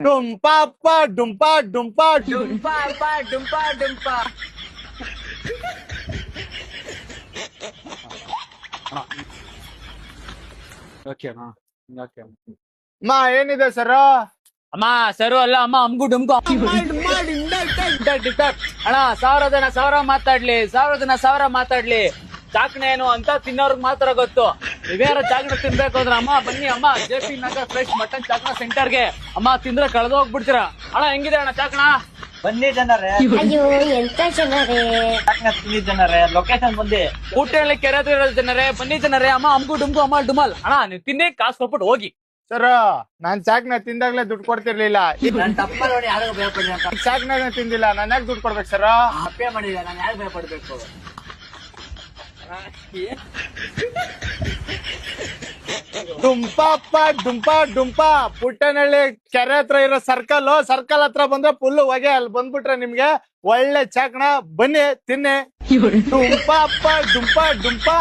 ಡುಂಪಾ ಅಪ್ಪ ಡುಂಪಾ ಡುಂಪಾ ಡುಂಪಾ ಅಪ್ಪ ಡುಂಪಾ ಡುಂಪಾ. ಅಮ್ಮ ಏನಿದೆ ಸರ್? ಅಮ್ಮ ಸರು ಅಲ್ಲ ಅಮ್ಮ ಅಮ್ಗು ಡುಮ್ಗು ಅಣ್ಣ ಸಾವಿರ ಮಾತಾಡ್ಲಿ ಚಾಕಣೆ ಏನು ಅಂತ ತಿನ್ನೋರ್ಗ್ ಮಾತ್ರ ಗೊತ್ತು. ನೀವೇನಾರ ಚಾಕಣೆ ತಿನ್ಬೇಕು ಅಂದ್ರೆ ಅಮ್ಮ ಬನ್ನಿ ಅಮ್ಮ JP ನಗರ್ ಫ್ರೆಶ್ ಮಟನ್ ಚಾಕಣ ಸೆಂಟರ್ಗೆ. ಅಮ್ಮ ತಿಂದ್ರೆ ಕಳೆದೋಗ್ಬಿಡ್ತೀರಾ. ಅಣ್ಣ ಹೆಂಗಿದೆ ಅಣ್ಣ ಚಾಕಣ? ಬನ್ನಿ ಜನರೇ, ಅಯ್ಯೋ ಎಂತ ಜನರೇ, ತಿನ್ನಿ ಜನರೇ, ಲೊಕೇಶನ್ ಬಂದಿ. ಊಟಲ್ಲಿ ಕೆರೆ ಹತ್ರ ಇರೋ ಜನರೇ ಬನ್ನಿ ಜನರೇ. ಅಮ್ಮ ಅಮ್ಗು ಡುಮ್ಗು ಅಮ್ಮ ಡುಮಲ್. ಅಣ್ಣ ನೀವು ತಿನ್ನಿ ಕಾಸು ಕೊಟ್ಬಿಟ್ಟು ಹೋಗಿ. ಸರ್ ನಾನ್ ಚಾಕ್ನ ತಿಂದಾಗ್ಲೇ ದುಡ್ಡು ಕೊಡ್ತಿರ್ಲಿಲ್ಲ. ನಾನ್ ತಪ್ಪ ನೋಡಿ ಯಾರಿಗೂ ಭಯಪಡ್ಲಿ ಅಂತ ಚಾಕ್ನ ತಿಂದಿಲ್ಲ, ನಾನು ಯಾಕೆ ದುಡ್ಡು ಕೊಡ್ಬೇಕು ಸರ್? ತಪ್ಪೇ ಮಾಡಿದೆ, ನಾನು ಯಾರು ಭಯಪಡ್ಬೇಕು? ಡುಂಪಾ ಅಪ್ಪ ಡುಂಪಾ ಡುಂಪಾ ಪುಟ್ಟನಹಳ್ಳಿ ಕೆರೆ ಹತ್ರ ಇರೋ ಸರ್ಕಲ್ ಹತ್ರ ಬಂದ್ರೆ ಫುಲ್ ಹೊಗೆ. ಅಲ್ಲಿ ಬಂದ್ಬಿಟ್ರೆ ನಿಮ್ಗೆ ಒಳ್ಳೆ ಚಾಕ್ನ ಬನ್ನಿ ತಿನ್ನಿ. ಡುಂಪಾ ಅಪ್ಪ ಡುಂಪಾ ಡುಂಪಾ.